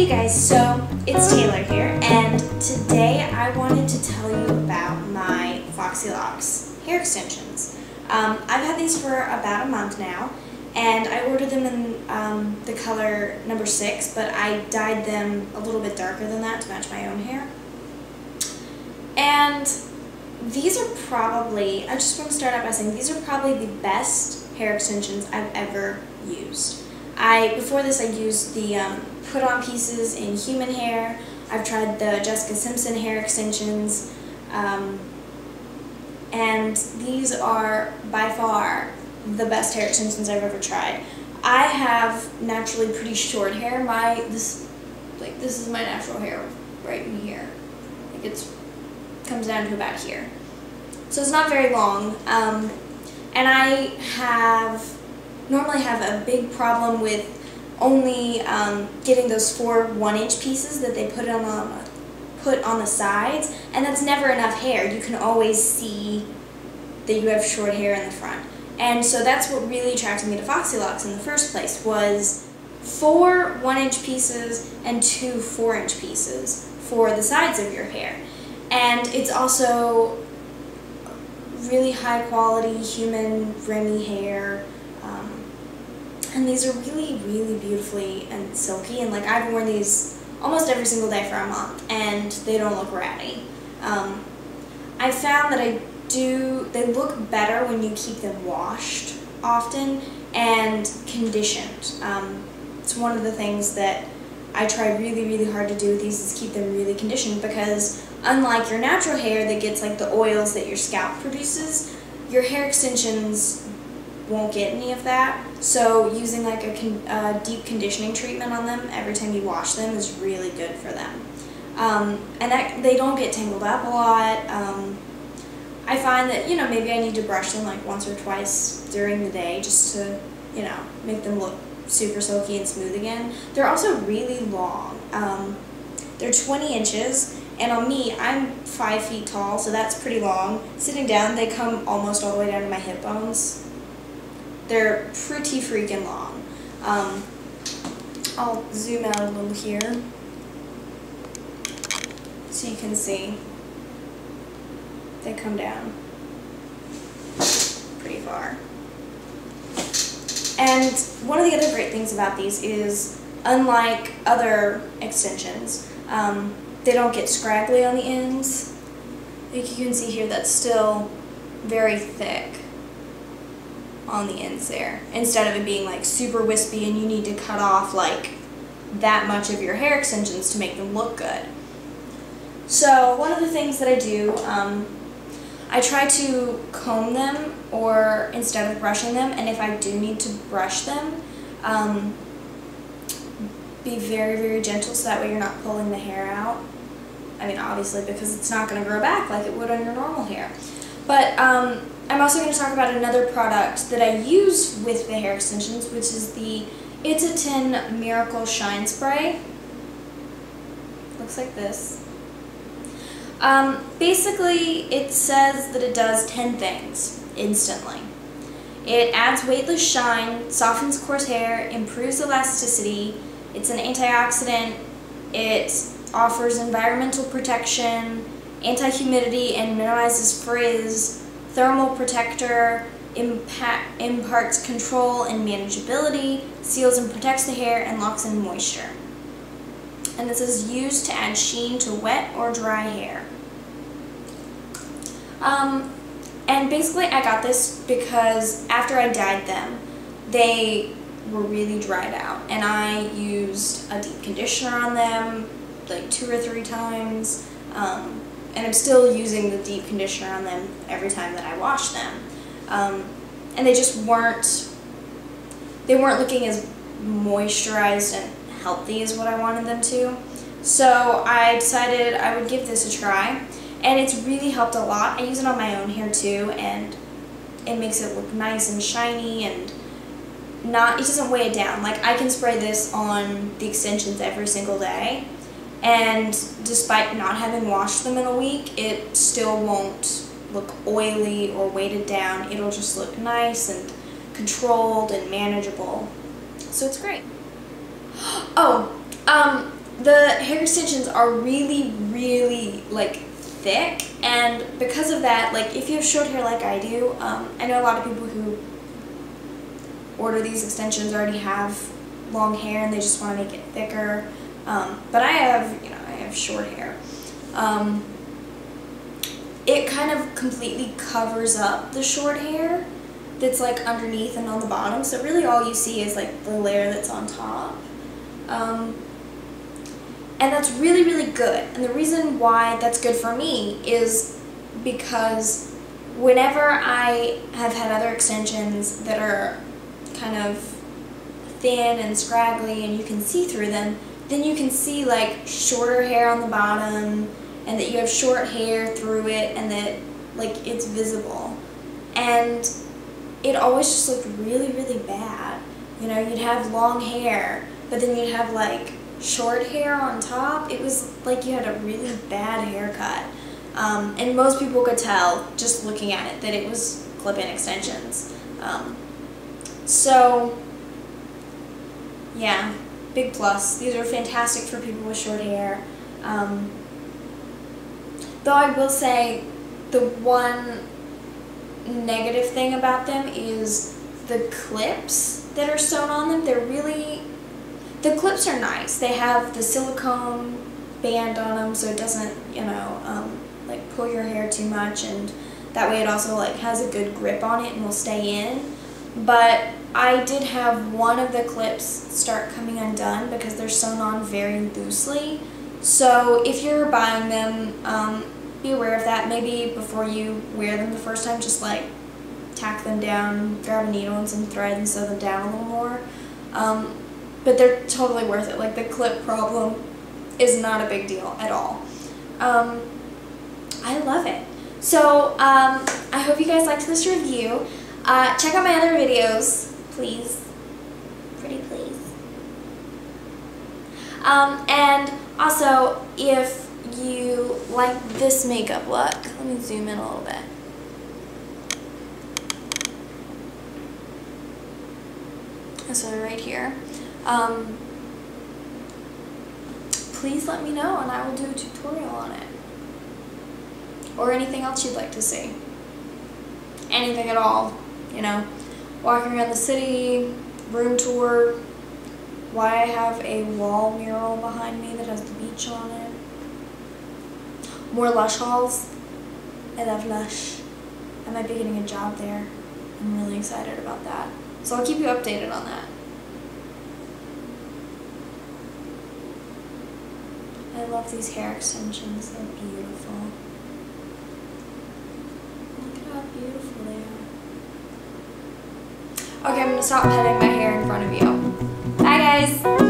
guys, so it's Taylor here, and today I wanted to tell you about my Foxy Locks hair extensions. I've had these for about a month now, and I ordered them in the color number 6, but I dyed them a little bit darker than that to match my own hair. And these are probably, I just want to start out by saying, these are probably the best hair extensions I've ever used. Before this I used the put-on pieces in human hair. I've tried the Jessica Simpson hair extensions, and these are by far the best hair extensions I've ever tried. I have naturally pretty short hair. This is my natural hair right in here. Like comes down to about here. So it's not very long, and I normally have a big problem with only getting those 4 1-inch pieces that they put on the sides, and that's never enough hair. You can always see that you have short hair in the front. And so that's what really attracted me to Foxy Locks in the first place, was 4 1-inch pieces and 2 4-inch pieces for the sides of your hair. And it's also really high quality human Remy hair. And these are really, really beautifully and silky, and I've worn these almost every single day for a month, and they don't look ratty. I found that they look better when you keep them washed often and conditioned. It's one of the things that I try really, really hard to do with these, is keep them really conditioned, because unlike your natural hair that gets the oils that your scalp produces, your hair extensions won't get any of that. So using a deep conditioning treatment on them every time you wash them is really good for them. And that they don't get tangled up a lot. I find that, maybe I need to brush them once or twice during the day just to, make them look super silky and smooth again. They're also really long. They're 20 inches, and on me, I'm 5 feet tall, so that's pretty long. Sitting down, they come almost all the way down to my hip bones. They're pretty freaking long. I'll zoom out a little here so you can see. They come down pretty far. And one of the other great things about these is, unlike other extensions, they don't get scraggly on the ends. Like you can see here, that's still very thick on the ends there, instead of it being super wispy and you need to cut off that much of your hair extensions to make them look good. So one of the things that I do, I try to comb them or instead of brushing them, and if I do need to brush them, be very, very gentle so that way you're not pulling the hair out. I mean, obviously, because it's not going to grow back like it would on your normal hair. But I'm also going to talk about another product that I use with the hair extensions, which is the It's a 10 Miracle Shine Spray. Looks like this. Basically, it says that it does 10 things instantly. It adds weightless shine, softens coarse hair, improves elasticity, it's an antioxidant, it offers environmental protection, anti-humidity and minimizes frizz, thermal protector, imparts control and manageability, seals and protects the hair, and locks in moisture. And this is used to add sheen to wet or dry hair. And basically I got this because after I dyed them, they were really dried out, and I used a deep conditioner on them 2 or 3 times, and I'm still using the deep conditioner on them every time that I wash them. And they just weren't looking as moisturized and healthy as what I wanted them to. So I decided I would give this a try, and it's really helped a lot. I use it on my own hair too, and it makes it look nice and shiny, and it doesn't weigh it down. I can spray this on the extensions every single day, and despite not having washed them in a week, it still won't look oily or weighted down. It'll just look nice and controlled and manageable. So it's great. Oh, the hair extensions are really, really like thick, and because of that, like if you have short hair like I do, I know a lot of people who order these extensions already have long hair and they just want to make it thicker, but I have short hair. It kind of completely covers up the short hair that's like underneath and on the bottom, so really all you see is like the layer that's on top. And that's really, really good. And the reason why that's good for me is because whenever I have had other extensions that are kind of thin and scraggly and you can see through them, then you can see like shorter hair on the bottom and that you have short hair through it and that like it's visible. And it always just looked really, really bad. You know, you'd have long hair, but then you'd have like short hair on top. It was like you had a really bad haircut. And most people could tell just looking at it that it was clip-in extensions. So yeah, big plus. These are fantastic for people with short hair. Though I will say the one negative thing about them is the clips that are sewn on them. The clips are nice. They have the silicone band on them so it doesn't, like pull your hair too much, and that way it also like has a good grip on it and will stay in. But I did have one of the clips start coming undone because they're sewn on very loosely. So if you're buying them, be aware of that. Maybe before you wear them the first time, just like tack them down, grab a needle and some thread and sew them down a little more. But they're totally worth it. Like the clip problem is not a big deal at all. I love it. So I hope you guys liked this review. Check out my other videos, please. Pretty please. And also, if you like this makeup look, let me zoom in a little bit. So right here. Please let me know and I will do a tutorial on it. Or anything else you'd like to see. Anything at all, walking around the city, room tour, why I have a wall mural behind me that has the beach on it. More Lush hauls. I love Lush. I might be getting a job there. I'm really excited about that. So I'll keep you updated on that. I love these hair extensions. They're beautiful. Look at how beautiful they are. Okay, I'm going to stop petting my hair in front of you. Bye, guys!